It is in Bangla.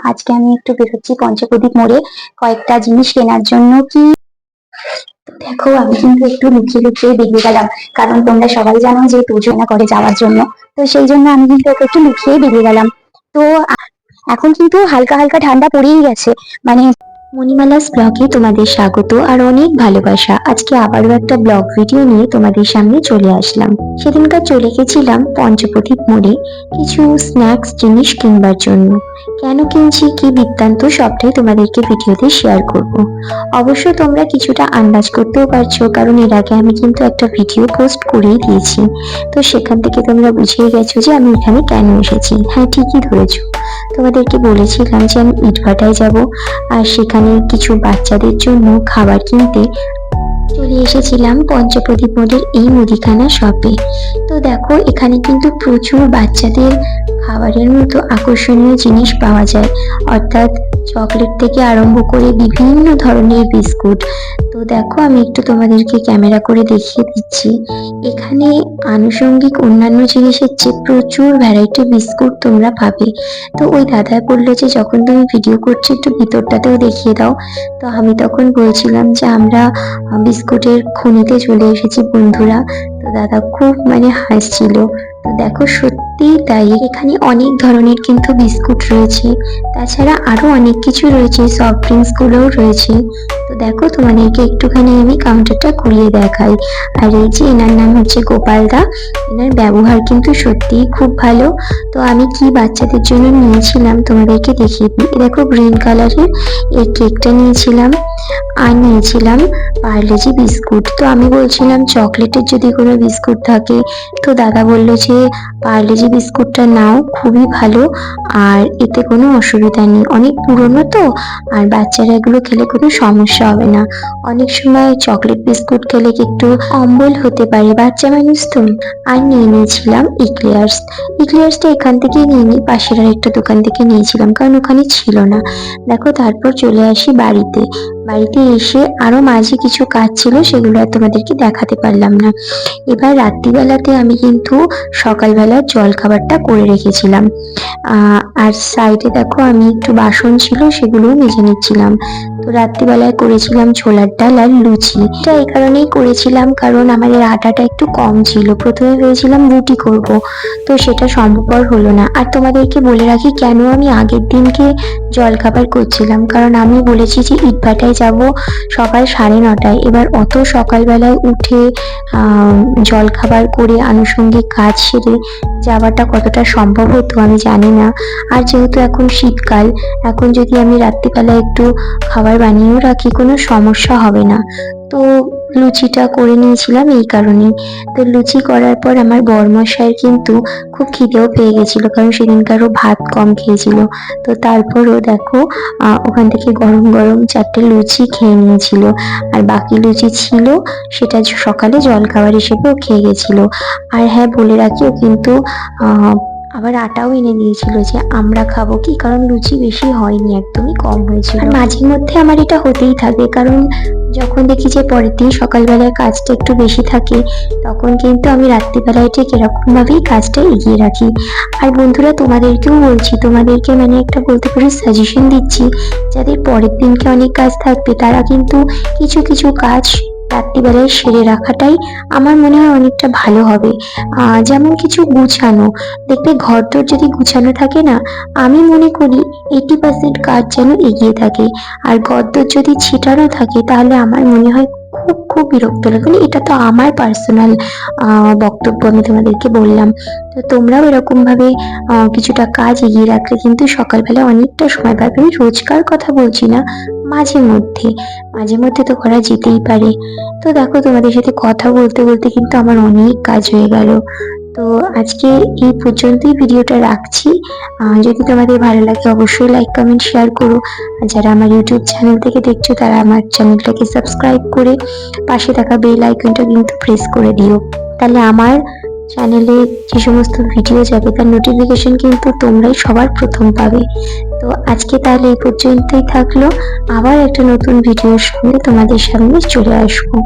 আজকে আমি একটু বেরোচ্ছি পঞ্চপ্রদীপ মোড়ে কয়েকটা জিনিস কেনার জন্য। দেখো আমি কিন্তু একটু লুকিয়ে লুকিয়ে বেরিয়ে গেলাম, কারণ তোমরা সবাই জানো যে পুজো না করে যাওয়ার জন্য। তো সেই জন্য আমি কিন্তু ওকে একটু লুকিয়ে বেরিয়ে গেলাম। তো এখন কিন্তু হালকা হালকা ঠান্ডা পড়েই গেছে। মানে মণিমালাস ব্লগে তোমাদের স্বাগত আর অনেক ভালোবাসা। আজকে আবারও একটা ব্লগ ভিডিও নিয়ে তোমাদের সামনে চলে আসলাম। সেদিনকার চলে গেছিলাম পঞ্চপ্রদীপ মোড়ে কিছু স্ন্যাক্স জিনিস কিনবার জন্য। কেন কিনছি, কি বৃত্তান্ত, সবটাই তোমাদেরকে ভিডিওতে শেয়ার করব। অবশ্য তোমরা কিছুটা আন্দাজ করতেও পারছো, কারণ এর আগে আমি কিন্তু একটা ভিডিও পোস্ট করেই দিয়েছি। তো সেখান থেকে তোমরা বুঝেই গেছো যে আমি এখানে কেন এসেছি। হ্যাঁ, ঠিকই ধরেছো। তোমাদেরকে বলেছিলাম যে আমি ইটভাটায় যাব, আর সেখানে কিছু বাচ্চাদের জন্য খাবার কিনতে চলে এসেছিলাম পঞ্চপ্রদীপ মোড়ের এই মুদিখানা শপে। তো দেখো এখানে কিন্তু প্রচুর বাচ্চাদের খাবারের মতো আকর্ষণীয় জিনিস পাওয়া যায়, অর্থাৎ চকলেট থেকে আরম্ভ করে বিভিন্ন ধরনের বিস্কুট। তো দেখো আমি একটু তোমাদেরকে ক্যামেরা করে দেখিয়ে দিচ্ছি। এখানে আনুষঙ্গিক অন্যান্য জিনিসের চেয়ে প্রচুর ভ্যারাইটি বিস্কুট তোমরা পাবে। তো ওই দাদা বললো যে যখন তুমি ভিডিও করছো একটু ভিতরটাতেও দেখিয়ে দাও। তো আমি তখন বলছিলাম যে আমরা বিস্কুটের খনিতে চলে এসেছি বন্ধুরা। তো দাদা খুব হাসছিল। তো দেখো সত্যি তাই, এখানে অনেক ধরনের কিন্তু বিস্কুট রয়েছে, তাছাড়া আরো অনেক কিছু রয়েছে, সফট ড্রিঙ্কস গুলোও রয়েছে। তো দেখো তোমাদেরকে একটুখানি আমি কাউন্টারটা ঘুরিয়ে দেখাই। আর এই যে এনার নাম হচ্ছে গোপাল দা, এনার ব্যবহার কিন্তু সত্যিই খুব ভালো। তো আমি কি বাচ্চাদের জন্য নিয়েছিলাম তোমাদেরকে দেখিয়ে দিই। দেখো গ্রিন কালারের এই কেকটা নিয়েছিলাম, আর নিয়েছিলাম পার্লেজি বিস্কুট। তো আমি বলছিলাম চকলেটের যদি কোনো বিস্কুট থাকে, তো দাদা বললো যে পার্লেজি বিস্কুটটা নাও, খুবই ভালো, আর এতে কোনো অসুবিধা নেই, অনেক পুরনো তো, আর বাচ্চারা এগুলো খেলে কোনো সমস্যা হবে না। অনেক সময় চকলেট বিস্কুট খেলে একটু অম্বল হতে পারে, বাচ্চা মানুষ তো। আর নিয়ে নিয়েছিলাম ইক্লেয়ার্স। ইক্লেয়ার্সটা এখান থেকেই নিয়ে নিই, পাশের আর একটা দোকান থেকে নিয়েছিলাম, কারণ ওখানে ছিল না। দেখো তারপর চলে আসি বাড়িতে। বাড়িতে এসে আরো মাঝে কিছু কাজ ছিল, সেগুলো আর তোমাদেরকে দেখাতে পারলাম না। এবার রাত্রিবেলাতে আমি কিন্তু সকালবেলার জল খাবারটা করে রেখেছিলাম। আর সাইডে দেখো আমি একটু বাসন ছিল, সেগুলোও মেজে নিচ্ছিলাম। তো রাত্রিবেলায় করেছিলাম ছোলার ডাল আর লুচি। এটা এই কারণেই করেছিলাম কারণ আমাদের আটাটা একটু কম ছিল। প্রথমে ভেবেছিলাম রুটি করব, তো সেটা সম্ভবপর হলো না। আর তোমাদেরকে বলে রাখি কেন আমি আগের দিনকে জল খাবার করছিলাম, কারণ আমি বলেছি যে ইটভাটায় যাব সকাল 9:30। এবার অত সকালবেলায় উঠে জল খাবার করে আনুষঙ্গিক কাজ সেরে যাওয়াটা কতটা সম্ভব হতো আমি জানি না। আর যেহেতু এখন শীতকাল, এখন যদি আমি রাত্রিবেলায় একটু খাবার বানিয়েও রাখি কোনো সমস্যা হবে না। তো লুচিটা করে নিয়েছিলাম এই কারণে। তো লুচি করার পর আমার বরমশাইয়ের কিন্তু খুব খিদেও পেয়ে গেছিল, কারণ সেদিনকারও ভাত কম খেয়েছিল। তো তারপরও দেখো ওখান থেকে গরম গরম 4টে লুচি খেয়ে নিয়েছিল, আর বাকি লুচি ছিল সেটা সকালে জল খাবার হিসেবেও খেয়ে গেছিল। আর হ্যাঁ বলে রাখি, ও কিন্তু আবার আটাও এনে দিয়েছিল যে আমরা খাবো কি, কারণ লুচি বেশি হয়নি, একদমই কম হয়েছিল। আর মাঝে মধ্যে আমার এটা হতেই থাকে, কারণ যখন দেখি যে পরের দিন সকালবেলায় কাজটা একটু বেশি থাকে, তখন কিন্তু আমি রাত্রিবেলায় ঠিক এরকম ভাবেই কাজটা এগিয়ে রাখি। আর বন্ধুরা তোমাদেরকেও বলছি, তোমাদেরকে একটা বলতে পারি সাজেশন দিচ্ছি, যাদের পরের দিনকে অনেক কাজ থাকবে তারা কিন্তু কিছু কিছু কাজ রাত্রিবেলায় সেরে রাখাটাই আমার মনে হয় অনেকটা ভালো হবে। যেমন কিছু গুছানো, দেখবে ঘরদোর যদি গুছানো থাকে না, আমি মনে করি 80% কাজ যেন এগিয়ে থাকে। আর ঘরদোর যদি ছিটানো থাকে, তাহলে আমার মনে হয় খুব খুব বিরক্ত লাগে। এটা তো আমার পার্সোনাল বক্তব্য, আমি তোমাদেরকে বললাম। তো তোমরাও এরকম ভাবে কিছুটা কাজ এগিয়ে রাখলে কিন্তু সকালবেলা অনেকটা সময় পাবে। আমি রোজকার কথা বলছি না, মাঝে মধ্যে মাঝে মধ্যে তো করা যেতেই পারে। তো দেখো তোমাদের সাথে কথা বলতে বলতে কিন্তু আমার অনেক কাজ হয়ে গেল। তো আজকে এই পর্যন্তই ভিডিওটা রাখছি। যদি তোমাদের ভালো লাগে অবশ্যই লাইক কমেন্ট শেয়ার করো। আর যারা আমার ইউটিউব চ্যানেল থেকে দেখছো তারা আমার চ্যানেলটাকে সাবস্ক্রাইব করে পাশে থাকা বেল আইকনটা কিন্তু প্রেস করে দিও, তাহলে আমার চ্যানেলে যে সমস্ত ভিডিও যাবে তার নোটিফিকেশন কিন্তু তোমরাই সবার প্রথম পাবে। তো আজকে তাহলে এই পর্যন্তই থাকলো, আবার একটা নতুন ভিডিওর সঙ্গে তোমাদের সামনে চলে আসবো।